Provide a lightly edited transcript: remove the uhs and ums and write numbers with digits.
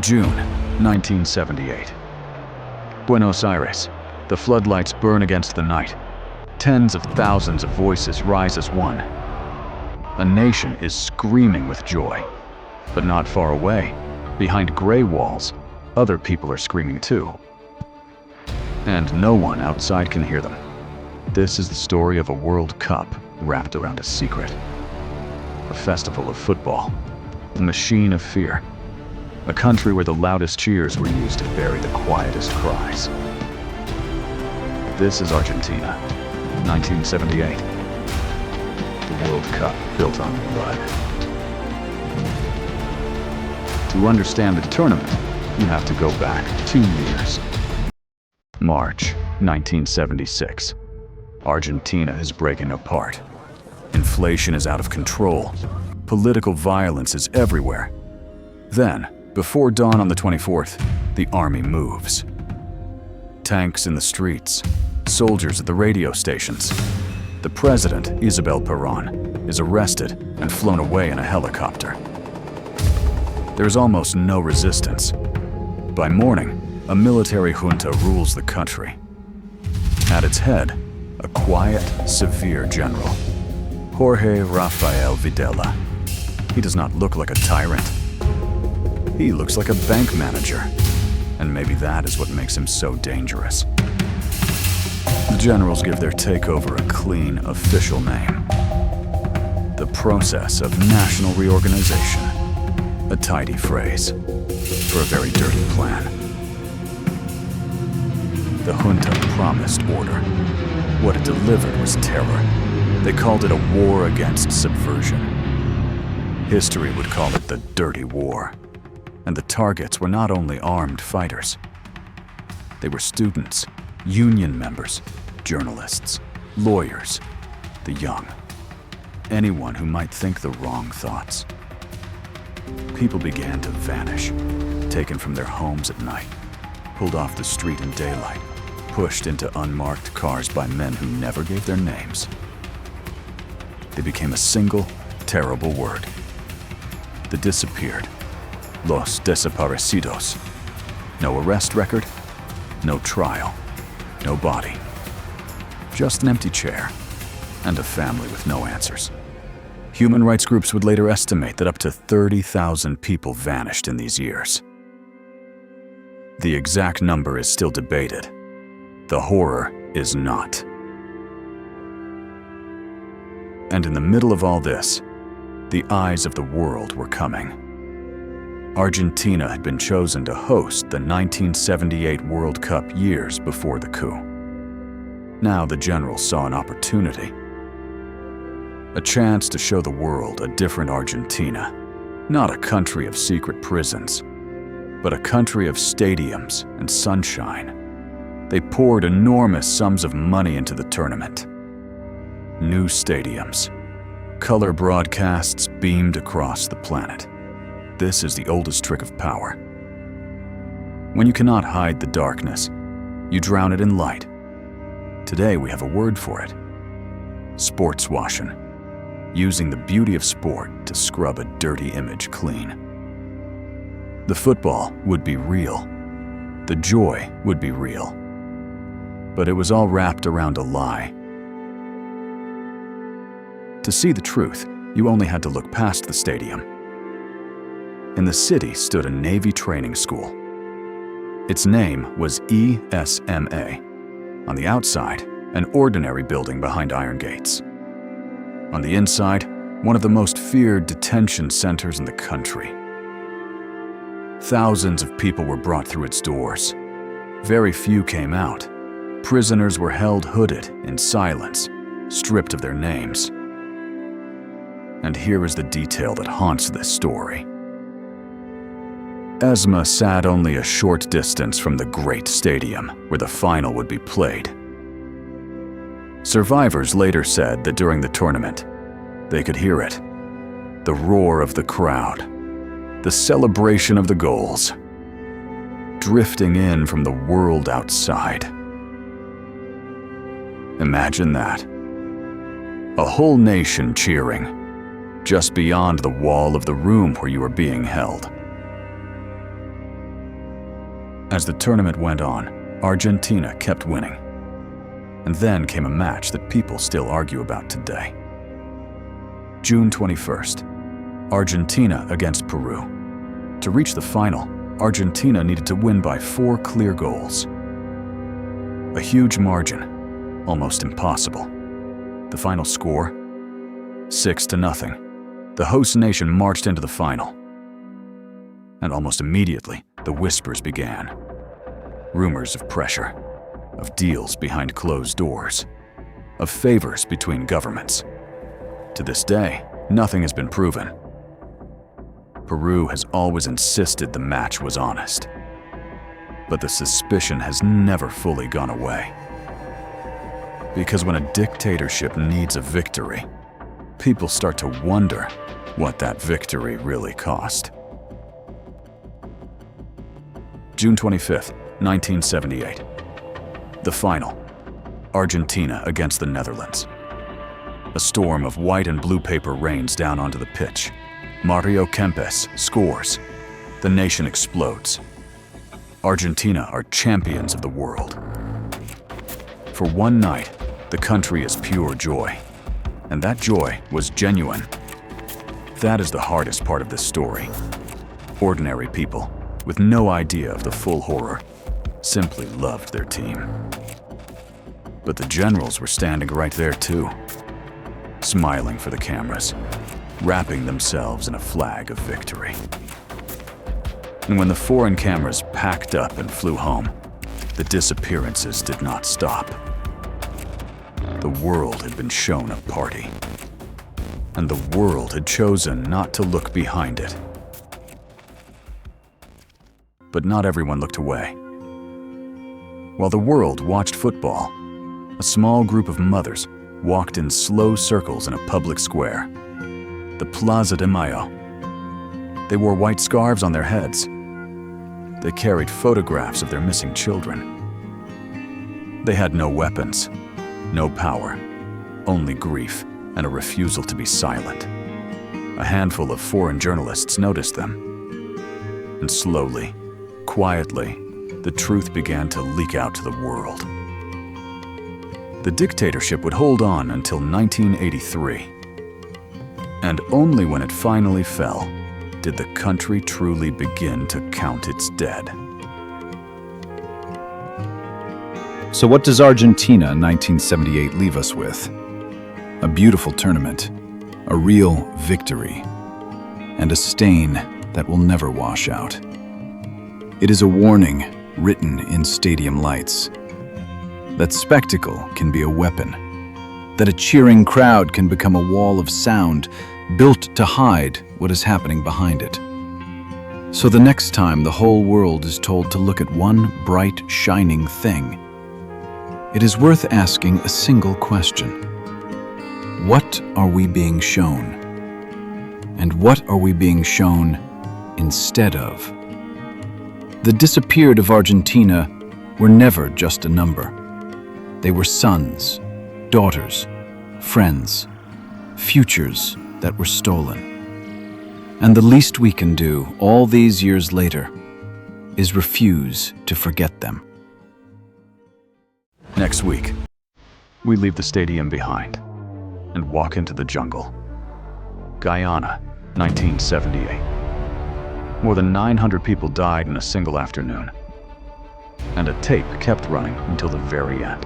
June 1978. Buenos Aires. The floodlights burn against the night. Tens of thousands of voices rise as one. A nation is screaming with joy. But not far away, behind gray walls, other people are screaming too. And no one outside can hear them. This is the story of a World Cup wrapped around a secret. A festival of football. A machine of fear. A country where the loudest cheers were used to bury the quietest cries. This is Argentina, 1978. The World Cup built on blood. To understand the tournament, you have to go back 2 years. March 1976. Argentina is breaking apart. Inflation is out of control. Political violence is everywhere. Then, before dawn on the 24th, the army moves. Tanks in the streets, soldiers at the radio stations. The president, Isabel Perón, is arrested and flown away in a helicopter. There is almost no resistance. By morning, a military junta rules the country. At its head, a quiet, severe general, Jorge Rafael Videla. He does not look like a tyrant. He looks like a bank manager, and maybe that is what makes him so dangerous. The generals give their takeover a clean, official name. The process of national reorganization. A tidy phrase for a very dirty plan. The junta promised order. What it delivered was terror. They called it a war against subversion. History would call it the Dirty War. And the targets were not only armed fighters. They were students, union members, journalists, lawyers, the young. Anyone who might think the wrong thoughts. People began to vanish, taken from their homes at night, pulled off the street in daylight, pushed into unmarked cars by men who never gave their names. They became a single, terrible word. They disappeared. Los desaparecidos. No arrest record, no trial, no body. Just an empty chair and a family with no answers. Human rights groups would later estimate that up to 30,000 people vanished in these years. The exact number is still debated. The horror is not. And in the middle of all this, the eyes of the world were coming. Argentina had been chosen to host the 1978 World Cup years before the coup. Now the general saw an opportunity. A chance to show the world a different Argentina. Not a country of secret prisons, but a country of stadiums and sunshine. They poured enormous sums of money into the tournament. New stadiums. Color broadcasts beamed across the planet. This is the oldest trick of power. When you cannot hide the darkness, you drown it in light. Today we have a word for it. Sportswashing. Using the beauty of sport to scrub a dirty image clean. The football would be real. The joy would be real. But it was all wrapped around a lie. To see the truth, you only had to look past the stadium. In the city stood a Navy training school. Its name was ESMA. On the outside, an ordinary building behind iron gates. On the inside, one of the most feared detention centers in the country. Thousands of people were brought through its doors. Very few came out. Prisoners were held hooded in silence, stripped of their names. And here is the detail that haunts this story. ESMA sat only a short distance from the great stadium where the final would be played. Survivors later said that during the tournament, they could hear it. The roar of the crowd, the celebration of the goals, drifting in from the world outside. Imagine that. A whole nation cheering, just beyond the wall of the room where you were being held. As the tournament went on, Argentina kept winning. And then came a match that people still argue about today. June 21st, Argentina against Peru. To reach the final, Argentina needed to win by 4 clear goals. A huge margin, almost impossible. The final score? 6-0. The host nation marched into the final. And almost immediately, the whispers began. Rumors of pressure, of deals behind closed doors, of favors between governments. To this day, nothing has been proven. Peru has always insisted the match was honest. But the suspicion has never fully gone away. Because when a dictatorship needs a victory, people start to wonder what that victory really cost. June 25th, 1978. The final. Argentina against the Netherlands. A storm of white and blue paper rains down onto the pitch. Mario Kempes scores. The nation explodes. Argentina are champions of the world. For one night, the country is pure joy. And that joy was genuine. That is the hardest part of this story. Ordinary people, with no idea of the full horror, simply loved their team. But the generals were standing right there too, smiling for the cameras, wrapping themselves in a flag of victory. And when the foreign cameras packed up and flew home, the disappearances did not stop. The world had been shown a party, and the world had chosen not to look behind it. But not everyone looked away. While the world watched football, a small group of mothers walked in slow circles in a public square, the Plaza de Mayo. They wore white scarves on their heads. They carried photographs of their missing children. They had no weapons, no power, only grief and a refusal to be silent. A handful of foreign journalists noticed them. And slowly, quietly, the truth began to leak out to the world. The dictatorship would hold on until 1983. And only when it finally fell did the country truly begin to count its dead. So what does Argentina in 1978 leave us with? A beautiful tournament, a real victory, and a stain that will never wash out. It is a warning written in stadium lights that spectacle can be a weapon, that a cheering crowd can become a wall of sound built to hide what is happening behind it. So the next time the whole world is told to look at one bright, shining thing, it is worth asking a single question. What are we being shown? And what are we being shown instead of? The disappeared of Argentina were never just a number. They were sons, daughters, friends, futures that were stolen. And the least we can do all these years later is refuse to forget them. Next week, we leave the stadium behind and walk into the jungle. Guyana, 1978. More than 900 people died in a single afternoon. And a tape kept running until the very end.